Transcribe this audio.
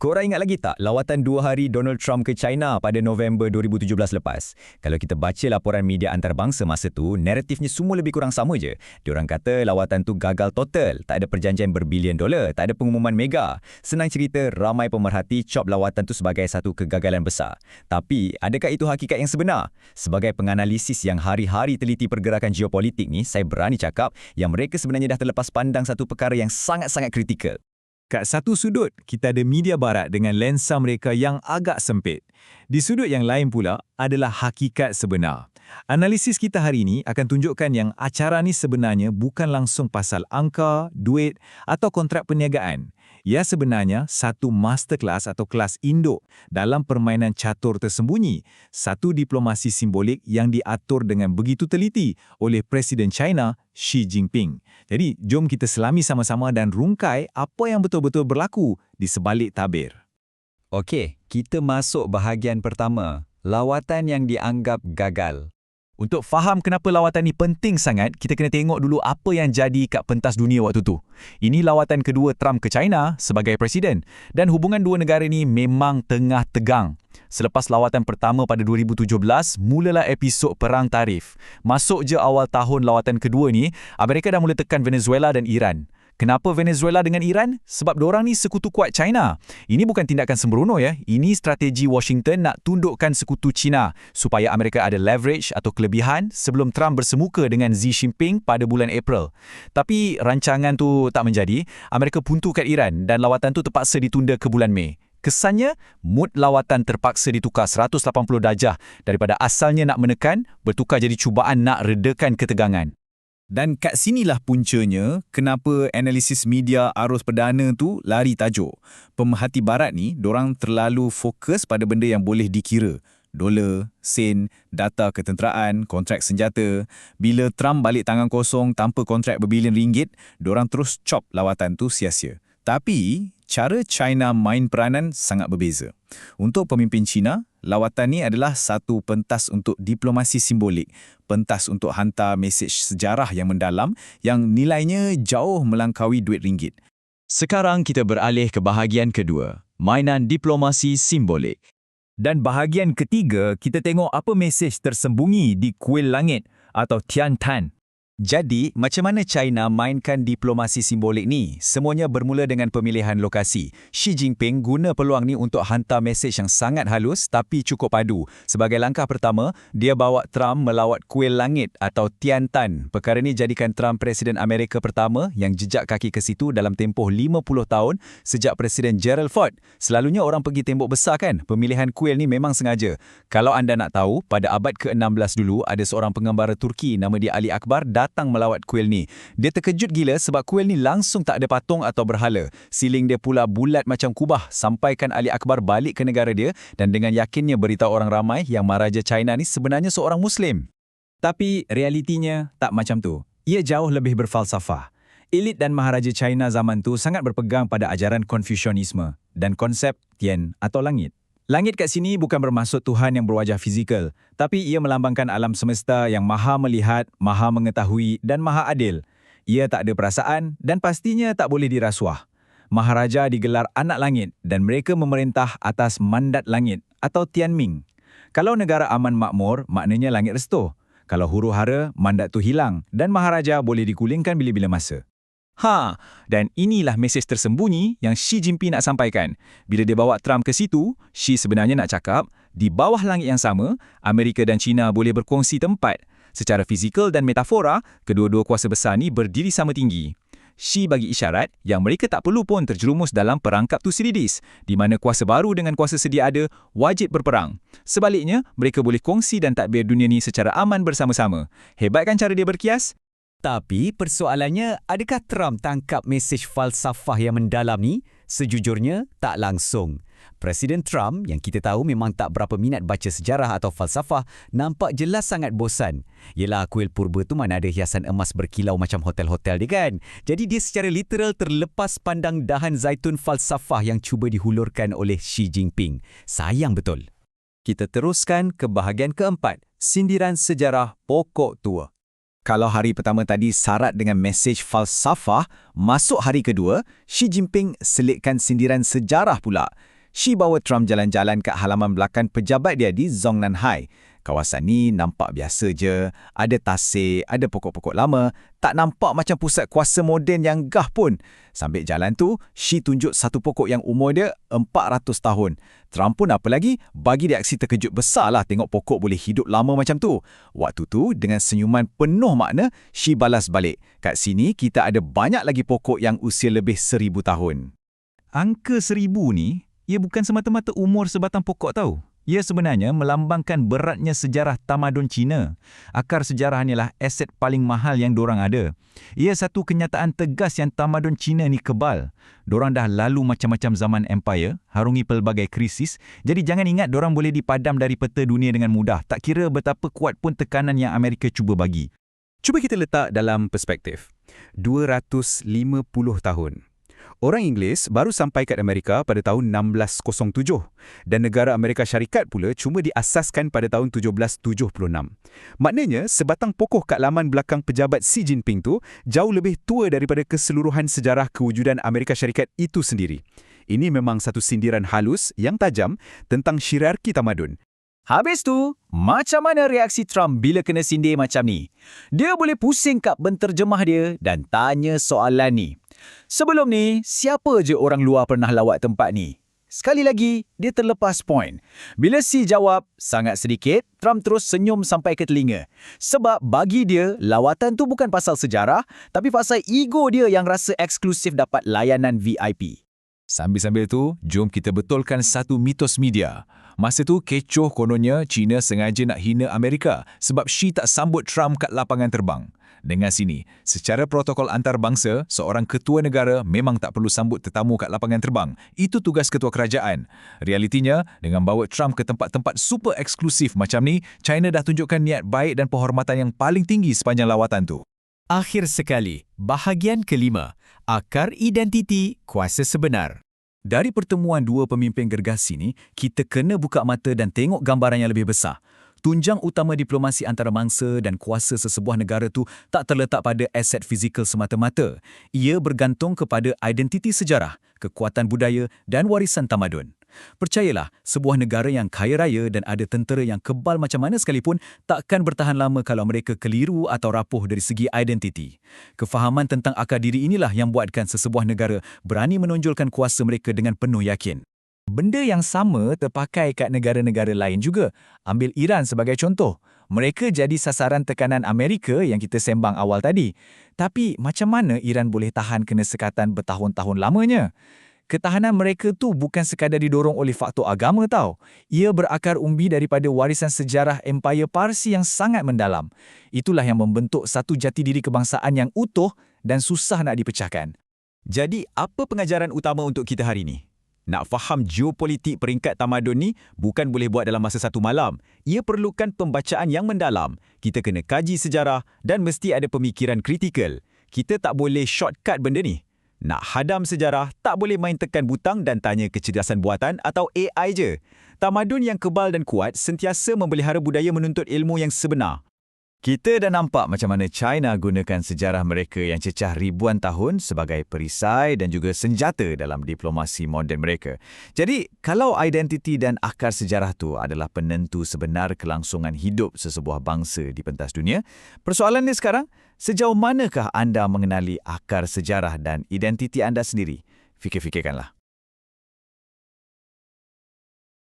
Korang ingat lagi tak lawatan 2 hari Donald Trump ke China pada November 2017 lepas? Kalau kita baca laporan media antarabangsa masa tu, naratifnya semua lebih kurang sama je. Diorang kata lawatan tu gagal total, tak ada perjanjian berbilion dolar, tak ada pengumuman mega. Senang cerita, ramai pemerhati cop lawatan tu sebagai satu kegagalan besar. Tapi, adakah itu hakikat yang sebenar? Sebagai penganalisis yang hari-hari teliti pergerakan geopolitik ni, saya berani cakap yang mereka sebenarnya dah terlepas pandang satu perkara yang sangat-sangat kritikal. Kat satu sudut, kita ada media barat dengan lensa mereka yang agak sempit. Di sudut yang lain pula adalah hakikat sebenar. Analisis kita hari ini akan tunjukkan yang acara ni sebenarnya bukan langsung pasal angka, duit atau kontrak perniagaan. Ia sebenarnya satu masterclass atau kelas induk dalam permainan catur tersembunyi, satu diplomasi simbolik yang diatur dengan begitu teliti oleh Presiden China, Xi Jinping. Jadi, jom kita selami sama-sama dan rungkai apa yang betul-betul berlaku di sebalik tabir. Okey, kita masuk bahagian pertama, lawatan yang dianggap gagal. Untuk faham kenapa lawatan ni penting sangat, kita kena tengok dulu apa yang jadi kat pentas dunia waktu tu. Ini lawatan kedua Trump ke China sebagai presiden dan hubungan dua negara ni memang tengah tegang. Selepas lawatan pertama pada 2017, mulalah episod perang tarif. Masuk je awal tahun lawatan kedua ni, Amerika dah mula tekan Venezuela dan Iran. Kenapa Venezuela dengan Iran? Sebab diorang ni sekutu kuat China. Ini bukan tindakan sembrono ya. Ini strategi Washington nak tundukkan sekutu China supaya Amerika ada leverage atau kelebihan sebelum Trump bersemuka dengan Xi Jinping pada bulan April. Tapi rancangan tu tak menjadi. Amerika buntu kat Iran dan lawatan tu terpaksa ditunda ke bulan Mei. Kesannya, mood lawatan terpaksa ditukar 180 darjah daripada asalnya nak menekan, bertukar jadi cubaan nak redakan ketegangan. Dan kat sinilah puncanya kenapa analisis media arus perdana tu lari tajuk. Pemerhati barat ni, dorang terlalu fokus pada benda yang boleh dikira. Dolar, sen, data ketenteraan, kontrak senjata. Bila Trump balik tangan kosong tanpa kontrak berbilion ringgit, dorang terus cop lawatan tu sia-sia. Tapi, cara China main peranan sangat berbeza. Untuk pemimpin China, lawatan ni adalah satu pentas untuk diplomasi simbolik, pentas untuk hantar mesej sejarah yang mendalam yang nilainya jauh melangkaui duit ringgit. Sekarang kita beralih ke bahagian kedua, mainan diplomasi simbolik. Dan bahagian ketiga, kita tengok apa mesej tersembunyi di kuil langit atau Tiantan. Jadi, macam mana China mainkan diplomasi simbolik ni? Semuanya bermula dengan pemilihan lokasi. Xi Jinping guna peluang ni untuk hantar mesej yang sangat halus tapi cukup padu. Sebagai langkah pertama, dia bawa Trump melawat kuil langit atau Tiantan. Perkara ni jadikan Trump Presiden Amerika pertama yang jejak kaki ke situ dalam tempoh 50 tahun sejak Presiden Gerald Ford. Selalunya orang pergi tembok besar kan? Pemilihan kuil ni memang sengaja. Kalau anda nak tahu, pada abad ke-16 dulu ada seorang pengembara Turki nama dia Ali Akbar datang melawat kuil ni. Dia terkejut gila sebab kuil ni langsung tak ada patung atau berhala. Siling dia pula bulat macam kubah. Sampaikan Ali Akbar balik ke negara dia dan dengan yakinnya beritahu orang ramai yang Maharaja China ni sebenarnya seorang Muslim. Tapi realitinya tak macam tu. Ia jauh lebih berfalsafah. Elit dan Maharaja China zaman tu sangat berpegang pada ajaran Konfusianisme dan konsep Tian atau langit. Langit kat sini bukan bermaksud Tuhan yang berwajah fizikal, tapi ia melambangkan alam semesta yang maha melihat, maha mengetahui dan maha adil. Ia tak ada perasaan dan pastinya tak boleh dirasuah. Maharaja digelar anak langit dan mereka memerintah atas mandat langit atau Tianming. Kalau negara aman makmur, maknanya langit restuh. Kalau huru-hara, mandat tu hilang dan Maharaja boleh digulingkan bila-bila masa. Dan inilah mesej tersembunyi yang Xi Jinping nak sampaikan. Bila dia bawa Trump ke situ, Xi sebenarnya nak cakap, di bawah langit yang sama, Amerika dan China boleh berkongsi tempat. Secara fizikal dan metafora, kedua-dua kuasa besar ni berdiri sama tinggi. Xi bagi isyarat yang mereka tak perlu pun terjerumus dalam perangkap Thucydides, di mana kuasa baru dengan kuasa sedia ada wajib berperang. Sebaliknya, mereka boleh kongsi dan tadbir dunia ni secara aman bersama-sama. Hebat kan cara dia berkias? Tapi persoalannya, adakah Trump tangkap mesej falsafah yang mendalam ni? Sejujurnya, tak langsung. Presiden Trump, yang kita tahu memang tak berapa minat baca sejarah atau falsafah, nampak jelas sangat bosan. Yelah, kuil purba tu mana ada hiasan emas berkilau macam hotel-hotel dia kan? Jadi dia secara literal terlepas pandang dahan zaitun falsafah yang cuba dihulurkan oleh Xi Jinping. Sayang betul. Kita teruskan ke bahagian keempat, sindiran sejarah pokok tua. Kalau hari pertama tadi syarat dengan mesej falsafah, masuk hari kedua, Xi Jinping selitkan sindiran sejarah pula. Xi bawa Trump jalan-jalan kat halaman belakang pejabat dia di Zhongnanhai. Kawasan ni nampak biasa je, ada tasik, ada pokok-pokok lama, tak nampak macam pusat kuasa moden yang gah pun. Sambil jalan tu, Xi tunjuk satu pokok yang umur dia 400 tahun. Trump pun apa lagi, bagi reaksi terkejut besar lah tengok pokok boleh hidup lama macam tu. Waktu tu, dengan senyuman penuh makna, Xi balas balik. Kat sini, kita ada banyak lagi pokok yang usia lebih 1000 tahun. Angka 1000 ni, ia bukan semata-mata umur sebatang pokok tau. Ia sebenarnya melambangkan beratnya sejarah tamadun Cina. Akar sejarah inilah aset paling mahal yang dorang ada. Ia satu kenyataan tegas yang tamadun Cina ni kebal. Dorang dah lalu macam-macam zaman empire, harungi pelbagai krisis, jadi jangan ingat dorang boleh dipadam dari peta dunia dengan mudah, tak kira betapa kuat pun tekanan yang Amerika cuba bagi. Cuba kita letak dalam perspektif. 250 tahun. Orang Inggeris baru sampai kat Amerika pada tahun 1607 dan negara Amerika Syarikat pula cuma diasaskan pada tahun 1776. Maknanya, sebatang pokok kat laman belakang pejabat Xi Jinping tu jauh lebih tua daripada keseluruhan sejarah kewujudan Amerika Syarikat itu sendiri. Ini memang satu sindiran halus yang tajam tentang hierarki tamadun. Habis tu, macam mana reaksi Trump bila kena sindir macam ni? Dia boleh pusing kat penterjemah dia dan tanya soalan ni. Sebelum ni, siapa je orang luar pernah lawat tempat ni? Sekali lagi, dia terlepas poin. Bila Xi jawab, sangat sedikit, Trump terus senyum sampai ke telinga. Sebab bagi dia, lawatan tu bukan pasal sejarah, tapi pasal ego dia yang rasa eksklusif dapat layanan VIP. Sambil-sambil tu, jom kita betulkan satu mitos media. Masa tu kecoh kononnya China sengaja nak hina Amerika sebab Xi tak sambut Trump kat lapangan terbang. Dengar sini, secara protokol antarabangsa, seorang ketua negara memang tak perlu sambut tetamu kat lapangan terbang. Itu tugas ketua kerajaan. Realitinya, dengan bawa Trump ke tempat-tempat super eksklusif macam ni, China dah tunjukkan niat baik dan penghormatan yang paling tinggi sepanjang lawatan tu. Akhir sekali, bahagian kelima, akar identiti kuasa sebenar. Dari pertemuan dua pemimpin gergasi ni, kita kena buka mata dan tengok gambaran yang lebih besar. Tunjang utama diplomasi antarabangsa dan kuasa sesebuah negara tu tak terletak pada aset fizikal semata-mata. Ia bergantung kepada identiti sejarah, kekuatan budaya dan warisan tamadun. Percayalah, sebuah negara yang kaya raya dan ada tentera yang kebal macam mana sekalipun takkan bertahan lama kalau mereka keliru atau rapuh dari segi identiti. Kefahaman tentang akar diri inilah yang buatkan sesebuah negara berani menonjolkan kuasa mereka dengan penuh yakin. Benda yang sama terpakai kat negara-negara lain juga. Ambil Iran sebagai contoh. Mereka jadi sasaran tekanan Amerika yang kita sembang awal tadi. Tapi macam mana Iran boleh tahan kena sekatan bertahun-tahun lamanya? Ketahanan mereka tu bukan sekadar didorong oleh faktor agama tau. Ia berakar umbi daripada warisan sejarah Empire Parsi yang sangat mendalam. Itulah yang membentuk satu jati diri kebangsaan yang utuh dan susah nak dipecahkan. Jadi, apa pengajaran utama untuk kita hari ini? Nak faham geopolitik peringkat tamadun ni bukan boleh buat dalam masa satu malam. Ia perlukan pembacaan yang mendalam. Kita kena kaji sejarah dan mesti ada pemikiran kritikal. Kita tak boleh shortcut benda ni. Nak hadam sejarah, tak boleh main tekan butang dan tanya kecerdasan buatan atau AI je. Tamadun yang kebal dan kuat sentiasa memelihara budaya menuntut ilmu yang sebenar. Kita dah nampak macam mana China gunakan sejarah mereka yang cecah ribuan tahun sebagai perisai dan juga senjata dalam diplomasi moden mereka. Jadi, kalau identiti dan akar sejarah tu adalah penentu sebenar kelangsungan hidup sesebuah bangsa di pentas dunia, persoalan dia sekarang, sejauh manakah anda mengenali akar sejarah dan identiti anda sendiri? Fikir-fikirkanlah.